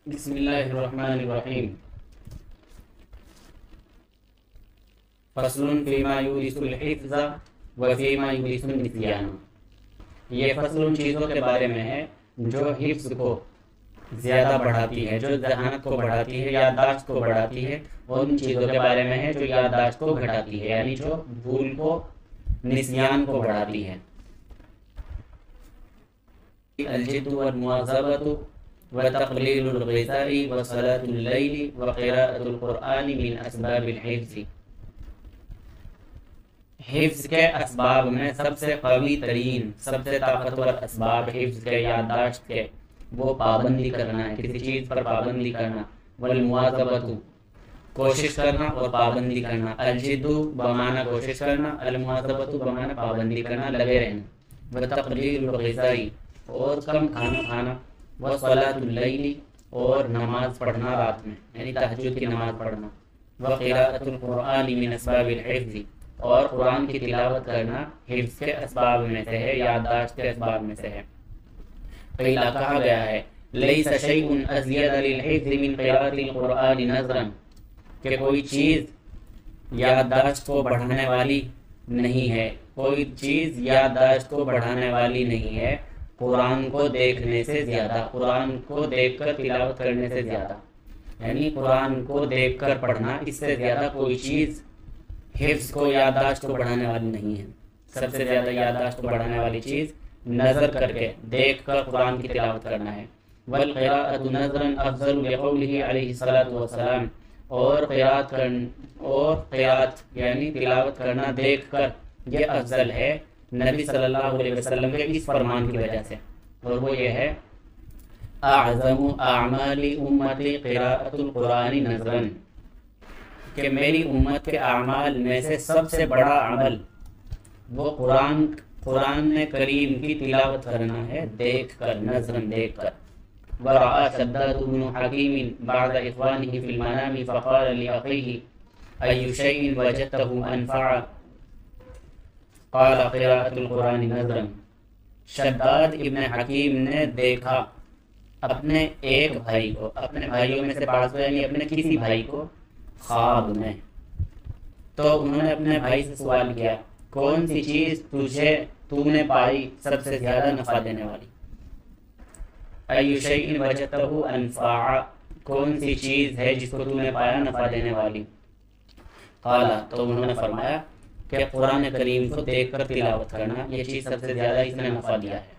بسم اللہ الرحمن الرحیم فصل فیما یورث الحفظ و فیما یورث النسیان. یہ فصل ان چیزوں کے بارے میں ہے جو حفظ کو زیادہ بڑھاتی ہے، جو ذہانت کو بڑھاتی ہے، یادداشت کو بڑھاتی ہے، اور ان چیزوں کے بارے میں ہے جو یادداشت کو گھٹاتی ہے، یعنی جو بھول کو، نسیان کو بڑھاتی ہے. الجد والمواظبۃ وتقلیل الغذاء وصلاة اللیل وقراءة القرآن من اسباب الحفظ. حفظ کے اسباب میں سب سے قوی ترین، سب سے طاقتور اسباب حفظ کے، یادداشت کے، وہ پابندی کرنا ہے، کسی چیز پر پابندی کرنا. والمواظبۃ، کوشش کرنا اور پابندی کرنا. الجد بمعنی کوشش کرنا، المواظبۃ بمعنی پابندی کرنا، لگے رہنا. وتقلیل الغذاء، اور کم کھانا کھانا. وصلاة اللیل، اور نماز پڑھنا رات میں، یعنی تہجد کی نماز پڑھنا. وقراءة القرآن من اسباب الحفظ، اور قرآن کی تلاوت کرنا حفظ کے اسباب میں سے ہے، یادداشت کے اسباب میں سے ہے. قیل، کہا گیا ہے، لیس شیء ازید للحفظ من قراءة القرآن نظرا، کہ کوئی چیز یادداشت کو بڑھانے والی نہیں ہے، کوئی چیز یادداشت کو بڑھانے والی نہیں ہے قرآن کو دیکھنے سے زیادہ، قرآن کو دیکھ کر تلاوت کرنے سے زیادہ. یعنی قرآن کو دیکھ کر پڑھنا، اس سے زیادہ کوئی چیز حفظ کو، یادداشت کو بڑھانے والی نہیں ہے. سب سے زیادہ یادداشت کو بڑھانے والی چیز نظر کر کے، دیکھ کر قرآن کی تلاوت کرنا ہے. والقراءة نظرا افضل لقوله علیہ الصلاۃ والسلام، اور قراءت یعنی تلاوت کرنا دیکھ کر یہ افضل ہے نبی صلی اللہ علیہ وسلم کے اس فرمان کی وجہ سے، اور وہ یہ ہے، اعظم اعمال امتی قراءۃ القرآن نظرا، کہ میری امت کے اعمال میں سے سب سے بڑا عمل وہ قرآن کریم کی تلاوت کرنا ہے، دیکھ کر، نظرا دیکھ کر. ورأى شداد بن حكيم بعد إخوانه في المنام فقال لأخيه أي شيء وجدته أنفع؟ قال قراءة القرآن نظرا. شداد ابن حکیم نے دیکھا اپنے ایک بھائی کو، اپنے بھائیوں میں سے بعض، یعنی اپنے کسی بھائی کو خواب میں، تو انہوں نے اپنے بھائی سے سوال کیا، کون سی چیز تو نے پائی سب سے زیادہ نفع دینے والی؟ ای شیء وجدته انفع، کون سی چیز ہے جس کو تو نے پایا نفع دینے والی؟ قال، تو انہوں نے فرمایا کہ قرآن کریم کو دیکھ کر تلاوت کرنا، یہ چیز سب سے زیادہ اس نے نفع دیا ہے.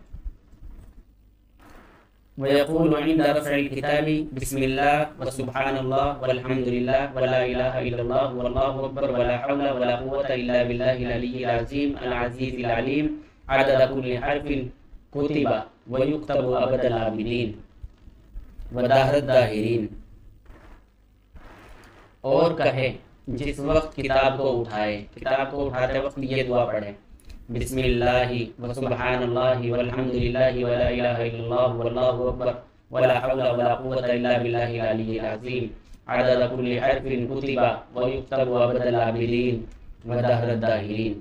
ويقول عند رفع الكتاب بسم الله وسبحان الله والحمد لله ولا إله إلا الله والله أكبر ولا حول ولا قوة إلا بالله العلي العظيم العزيز العليم عدد كل حرف كتب ويكتب أبد العابدين ودهر الداهرين. اور کہے جس وقت کتاب کو اٹھائے، کتاب کو اٹھاتے وقت یہ دعا پڑھے، بسم اللہ وسبحان اللہ والحمد للہ ولا الہ الا اللہ واللہ اکبر ولا حول ولا قوة الا باللہ العلی العظیم عدد کل حرف کتب ویکتب عبد العابدین ودہر الداہرین.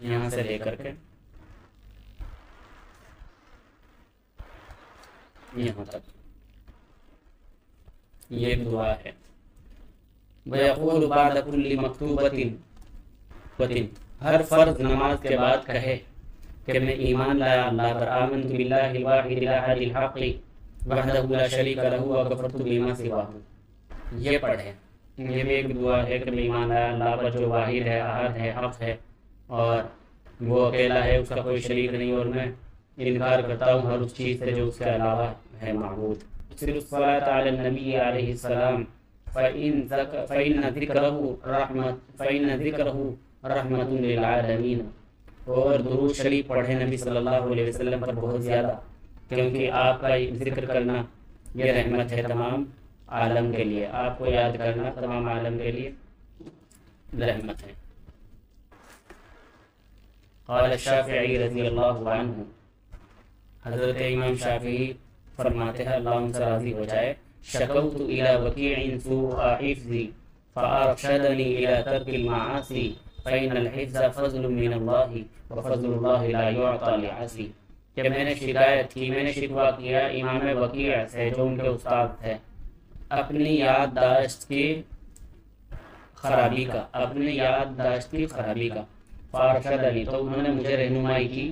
یہاں سے لے کر کے یہاں تک یہ ایک دعا ہے. وَيَقُولُ بَعْدَ كُلِّ مَكْتُوبَةٍ، ہر فرض نماز کے بعد کہے کہ میں ایمان لایا اللہ پر، آمنت باللہ الواحد الاحد الحق وحدہ لا شریک لہ وکفرت بما سواہ. یہ پڑھے، یہ بھی ایک دعا ہے کہ میں ایمان لایا اللہ پر جو واحد ہے، احد ہے، حق ہے، اور وہ اکیلا ہے، اس کا کوئی شریک نہیں، اور میں انکار کرتا ہوں ہر اس چیز سے جو اس کے علاوہ ہے معبود. صلی الصلاۃ علی النبی علیہ السلام فإن ذکرہ رحمت للعالمین، اور درود شریف پڑھے نبی صلی اللہ علیہ وسلم پر بہت زیادہ، کیونکہ آپ کا ذکر کرنا یہ رحمت ہے تمام عالم کے لیے، آپ کو یاد کرنا تمام عالم کے لیے رحمت ہے. قال الشافعی رضی اللہ عنہ، حضرت امام شافعی فرماتے ہیں، اللہ ان سے راضی ہو جائے، شکوت الى وکیع سوء حفظی فارشدنی الى ترک المعاصی فإن الحفظ فضل من اللہ وفضل اللہ لا يعطى لعاصی. کہ میں نے شکایت کی، میں نے شکوہ کیا امام وکیع سے جو ان کے استاد تھے، اپنی یادداشت کی خرابی کا، اپنی یادداشت کی خرابی کا، فارشدنی تو انہوں نے مجھے رہنمائی کی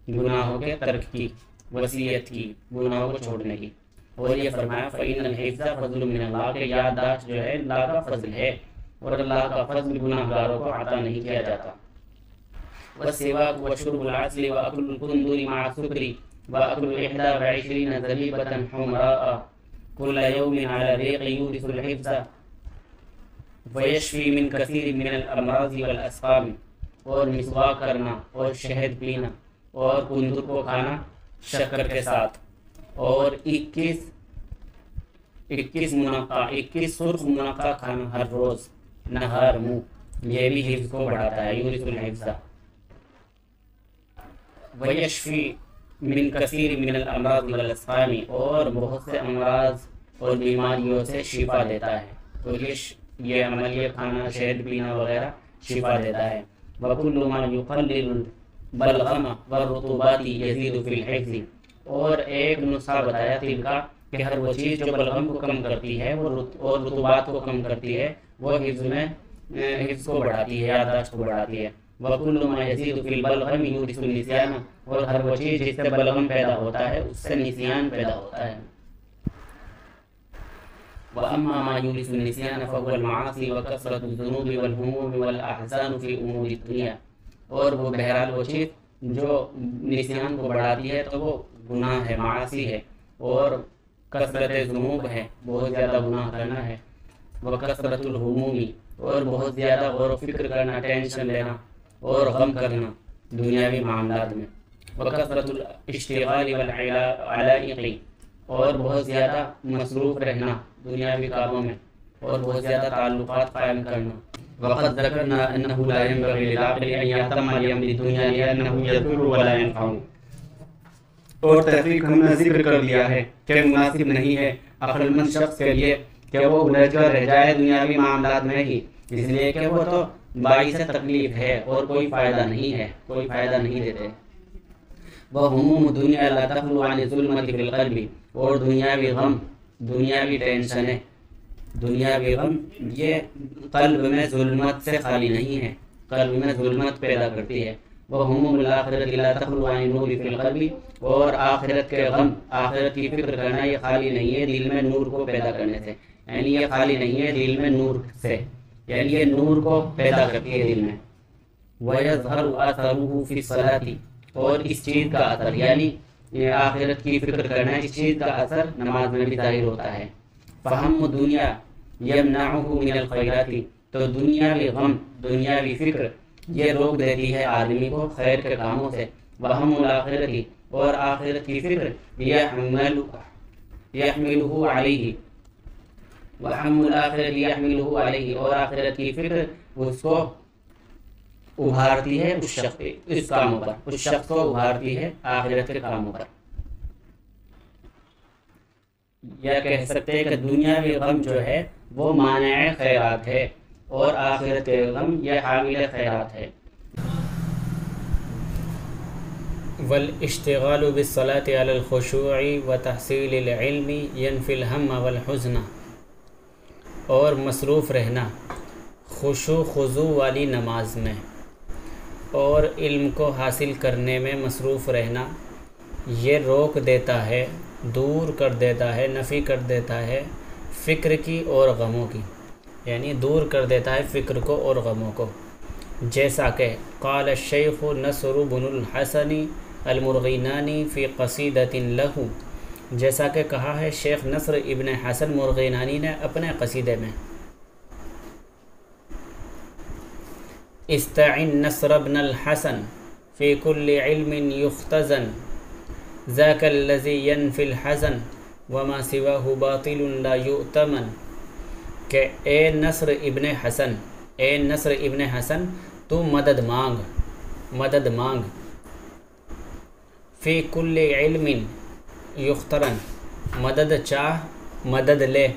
گناہوں کے ترک کی، وصیت کی گناہوں کو چھوڑنے کی۔ اور یہ فرمایا فَإِنَّ الْحِفْظَ فَضْلٌ مِّنَ اللَّهِ کہ یادداشت جو ہے اللہ کا فضل ہے، اور اللہ کا فضل گناہگاروں کو عطا نہیں کیا جاتا۔ والسواك وشرب العسل وأكل الكندر مع السكر وأكل 21 زبيبة حمراء كل يوم على ريق يورث الحفظ ويشفي من كثير من الأمراض والأسقام۔ اور مسواک کرنا اور شہد پینا اور کندر کو کھانا شکر کے ساتھ، اور 21 منقع 21 سرخ منقع کھانا ہر روز نہار منہ، یہ بھی حفظ کو بڑھاتا ہے، یورث الحفظ۔ ویشفی من کثیر من الامراض والاسقام اور بہت سے امراض اور بیماریوں سے شفا دیتا ہے، تو یہ عمل، یہ کھانا شہد پینا وغیرہ شفا دیتا ہے۔ وَكُلُّ مَا يُقَلِّلُ الْبَلْغَمَ وَالرُّطُوبَاتِ يَزِيدُ فِي الْحِفْظِ اور ایک نسخہ بتایا طب کا کہ ہر وہ چیز جو بلغم کو کم کرتی ہے اور رطوبات کو کم کرتی ہے وہ حفظ کو بڑھاتی ہے، یادداشت کو بڑھاتی ہے۔ وَكُلُّ مَا يَزِيدُ فِي الْبَلْغَمِ يُورِثُ النِّسْيَانَ اور ہر وہ چیز جس سے بلغم پیدا ہوتا ہے اس سے نسیان پیدا ہوتا ہے۔ وَأَمَّا مَا يُورِثُ النِّسْيَانَ فَهُوَ الْمَعَاصِي وَكَثْرَةُ الذُّنُوبِ وَالْهُمُومِ وَالْأَحْزَانُ فِي أُمُورِ الدُّنْيَا اور وہ بہرحال وہ چیز جو نسیان کو بڑھاتی ہے تو وہ گناہ ہے، معاصی ہے، اور کثرت ذنوب ہے، بہت زیادہ گناہ کرنا ہے، وَكَثْرَةُ الْهُمُومِ اور بہت زیادہ غور و فکر کرنا، ٹینشن لینا اور غم کرنا دنیاوی معاملات میں، وَكَثْرَةُ الاشتغال والعلائق اور بہت زیادہ مصروف رہنا دنیاوی کاموں میں اور بہت زیادہ تعلقات قائم کرنا۔ وقد ذکرنا انه لا ينبغي للعاقل ان يهتم بامر الدنيا لانه يضر ولا ينفع اور تحقیق ہم نے ذکر کر لیا ہے کہ مناسب نہیں ہے عقل مند شخص کے لیے کہ وہ الجھ کر رہ جائے دنیاوی معاملات میں ہی، اس لیے کہ وہ تو باعث تکلیف ہے اور کوئی فائدہ نہیں ہے، کوئی فائدہ نہیں دیتے۔ وہموم الدنیا لا تخلو عن الظلمۃ فی القلب اور دنیاوی غم، دنیاوی ٹینشنیں، دنیاوی غم یہ قلب میں ظلمت سے خالی نہیں ہے، قلب میں ظلمت پیدا کرتی ہے۔ وہموم الآخرۃ لا تخلو عن النور فی القلب اور آخرت کے غم، آخرت کی فکر کرنا یہ خالی نہیں ہے دل میں نور کو پیدا کرنے سے، یعنی یہ خالی نہیں ہے دل میں نور سے، یعنی یہ نور کو پیدا کرتی ہے دل میں۔ وَيَظْهَرُ أَثَرُهُ فِي الصَّلَاةِ اور اس چیز کا اثر، یعنی یہ آخرت کی فکر کرنا، اس چیز کا اثر نماز میں بھی ظاہر ہوتا ہے۔ فہم دنیا یمنعہ من الخیرات تو دنیاوی غم، دنیاوی فکر یہ روک دیتی ہے آدمی کو خیر کے کاموں سے۔ وہم الآخرت اور آخرت کی فکر یحملہ علیہ، وہم الآخرت یحملہ علیہ اور آخرت کی فکر اس کو ابھارتی ہے اس کاموں پر، اس شخص کو ابھارتی ہے آخرت کے کاموں پر۔ یا کہہ سکتے ہیں کہ دنیاوی غم جو ہے وہ مانع خیرات ہے اور آخرت کے غم یہ حامل خیرات ہے۔ والاشتغال بالصلاة على الخشوع وتحصیل العلم ينفی الہم والحزن اور مصروف رہنا خشوع خضوع والی نماز میں اور علم کو حاصل کرنے میں مصروف رہنا یہ روک دیتا ہے، دور کر دیتا ہے، نفی کر دیتا ہے فکر کی اور غموں کی، یعنی دور کر دیتا ہے فکر کو اور غموں کو۔ جیسا کہ قال الشیخ نصر بن الحسن المرغینانی فی قصیدۃ لہ، جیسا کہ کہا ہے شیخ نصر ابن حسن مرغینانی نے اپنے قصیدے میں، استعن نصر بن الحسن فی کل علم یختزن ذاک الذی ینفی الحزن وما سواہ باطل لا یؤتمن، کہ اے نصر ابن حسن، اے نصر ابن حسن تو مدد مانگ فی کل علم یخترن مدد چاہ، مدد لے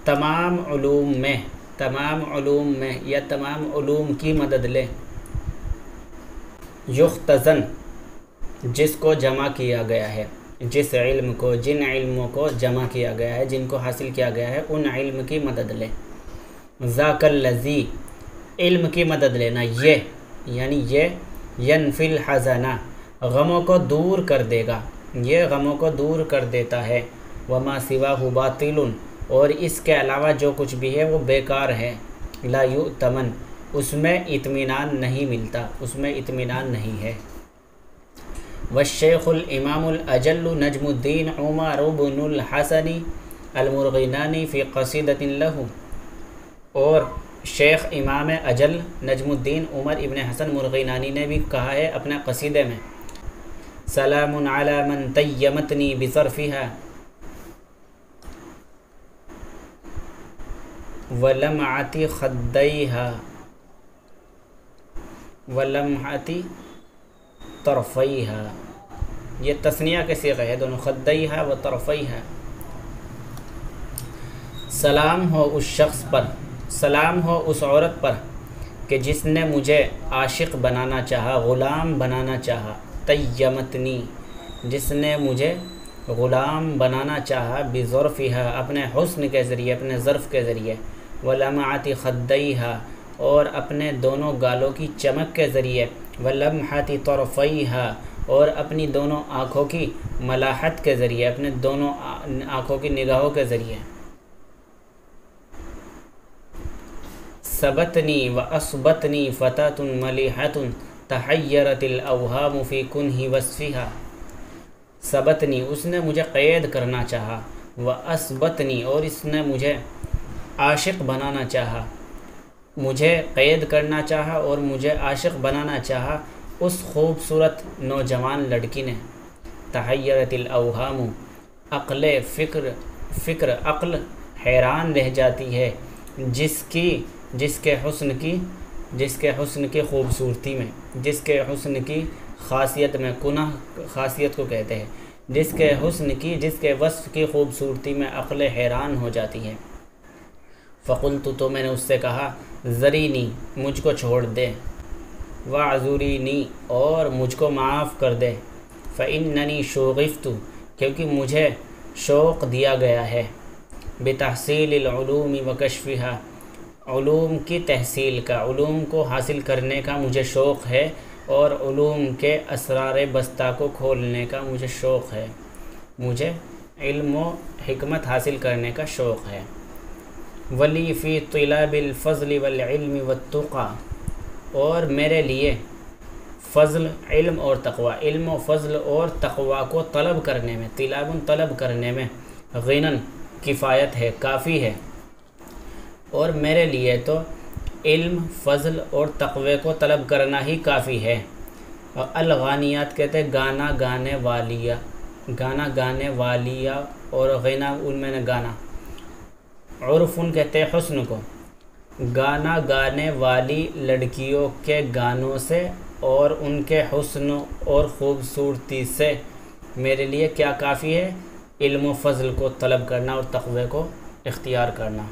تمام علوم میں یا تمام علوم کی مدد لے، یختزن جس کو جمع کیا گیا ہے، جس علم کو، جن علموں کو جمع کیا گیا ہے، جن کو حاصل کیا گیا ہے، ان علم کی مدد لے۔ ذاک الذی، علم کی مدد لینا، یہ یعنی یہ ینفی الحزن، غموں کو دور کر دے گا، یہ غموں کو دور کر دیتا ہے۔ وما سواہ باطل، اور اس کے علاوہ جو کچھ بھی ہے وہ بیکار ہے۔ لا یؤتمن، اس میں اطمینان نہیں ملتا، اس میں اطمینان نہیں ہے۔ والشیخ الامام الاجل نجم الدین عمر بن الحسن المرغینانی فی قصیدۃ لہ، اور شیخ امام اجل نجم الدین عمر ابن حسن مرغینانی نے بھی کہا ہے اپنے قصیدے میں، سلام علی من تیمتنی بظرفها ولمعت خدیها ولمعت طرفیها، یہ تثنیہ کے صیغے ہے دونوں، خدیها و طرفیها۔ سلام ہو اس شخص پر، سلام ہو اس عورت پر کہ جس نے مجھے عاشق بنانا چاہا، غلام بنانا چاہا، تیمتنی، جس نے مجھے غلام بنانا چاہا، بظرفها، اپنے حسن کے ذریعے، اپنے ظرف کے ذریعے، ولمعت خدیها، اور اپنے دونوں گالوں کی چمک کے ذریعے، ولمحت طرفیها، اور اپنی دونوں آنکھوں کی ملاحت کے ذریعے، اپنے دونوں آنکھوں کی نگاہوں کے ذریعے۔ ثبتنی واثبتنی فتاة ملیحة تحیرت الاوہام فی کنہ وصفها، ثبتنی، اس نے مجھے قید کرنا چاہا، واثبتنی، اور اس نے مجھے عاشق بنانا چاہا، مجھے قید کرنا چاہا اور مجھے عاشق بنانا چاہا اس خوبصورت نوجوان لڑکی نے۔ تحیرت الاوہام، عقل حیران رہ جاتی ہے جس کے حسن کی خوبصورتی میں، جس کے حسن کی خاصیت میں، کنہ خاصیت کو کہتے ہیں، جس کے حسن کی، جس کے وصف کی خوبصورتی میں عقل حیران ہو جاتی ہے۔ فقلت، تو میں نے اس سے کہا، ذرینی، مجھ کو چھوڑ دے، واعذرینی، اور مجھ کو معاف کر دے، فإننی شغفت، کیونکہ مجھے شوق دیا گیا ہے، بتحصیل العلوم وکشفها، علوم کی تحصیل کا، علوم کو حاصل کرنے کا مجھے شوق ہے، اور علوم کے اسرار بستہ کو کھولنے کا مجھے شوق ہے، مجھے علم و حکمت حاصل کرنے کا شوق ہے۔ ولی فی طلاب الفضل والعلم والتقى، اور میرے لیے فضل، علم اور تقوی، علم و فضل اور تقوی کو طلب کرنے میں، طلب کرنے میں، غنن، کفایت ہے، کافی ہے، اور میرے لیے تو علم، فضل اور تقوی کو طلب کرنا ہی کافی ہے۔ اور الغانیات کہتے ہیں گانا گانے والیا، گانا گانے والیا، اور غنا ان میں نے گانا، عرفن کہتے ہیں حسن کو، گانا گانے والی لڑکیوں کے گانوں سے اور ان کے حسن اور خوبصورتی سے میرے لیے کیا کافی ہے؟ علم و فضل کو طلب کرنا اور تقوی کو اختیار کرنا۔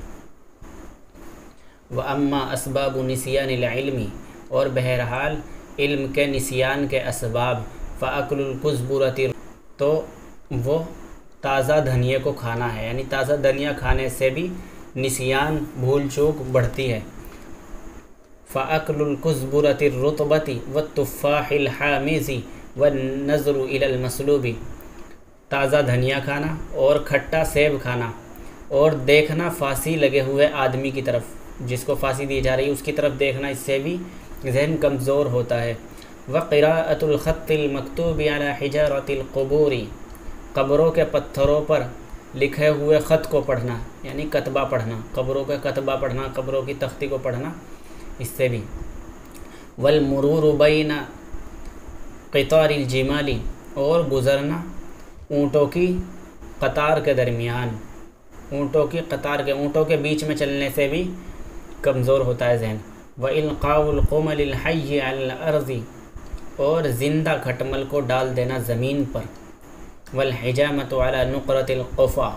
وَأَمَّا أَسْبَابُ نِسْيَانِ الْعِلْمِ، اور بہرحال علم کے نسیان کے اسباب، فَأَكْلُ الْكُزْبُرَةِ، تو وہ تازہ دھنیے کو کھانا ہے، یعنی تازہ دھنیا کھانے سے بھی نسیان، بھول چوک بڑھتی ہے۔ فَأَكْلُ الْكُزْبُرَةِ الرُّطْبَةِ وَالتُّفَّاحِ الْحَامِضِ وَالنَّظْرُ إِلَى الْمَسْلُوبِ، تازہ دھنیا کھانا اور کھٹا سیب کھانا، اور دیکھنا پھانسی لگے ہوئے آدمی کی طرف، جس کو پھانسی دی جا رہی ہے اس کی طرف دیکھنا، اس سے بھی ذہن کمزور ہوتا ہے۔ وَقِرَاءَةُ الْخَطِّ الْمَكْتُوبِ عَلَى حِجَارَةِ الْقُبُورِ، قبروں کے پتھروں پر لکھے ہوئے خط کو پڑھنا، یعنی کتبہ پڑھنا، قبروں کا کتبہ پڑھنا، قبروں کی تختی کو پڑھنا، اس سے بھی۔ وَالْمُرُورُ بَيْنَ قِطَارِ الْجِمَالِ، اور گزرنا اونٹوں کی قطار کے درمیان، اونٹوں کے بیچ میں چلنے سے بھی کمزور ہوتا ہے ذہن۔ وَإِلْقَاءُ الْقُمَلِ الْحَيِّ عَلَى الْأَرْضِ، اور زندہ کھٹمل کو ڈال دینا زمین پر۔ وَالْحِجَامَةُ عَلَى نُقْرَةِ الْقُفَا،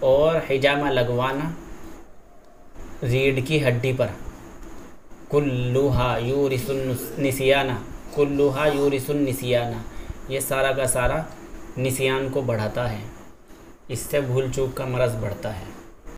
اور حجامہ لگوانا ریڑھ کی ہڈی پر۔ كُلُّهَا يُورِثُ النِّسْيَانَ، كُلُّهَا يُورِثُ النِّسْيَانَ، یہ سارا کا سارا نسیان کو بڑھاتا ہے، اس سے بھول چوک کا مرض بڑھتا ہے۔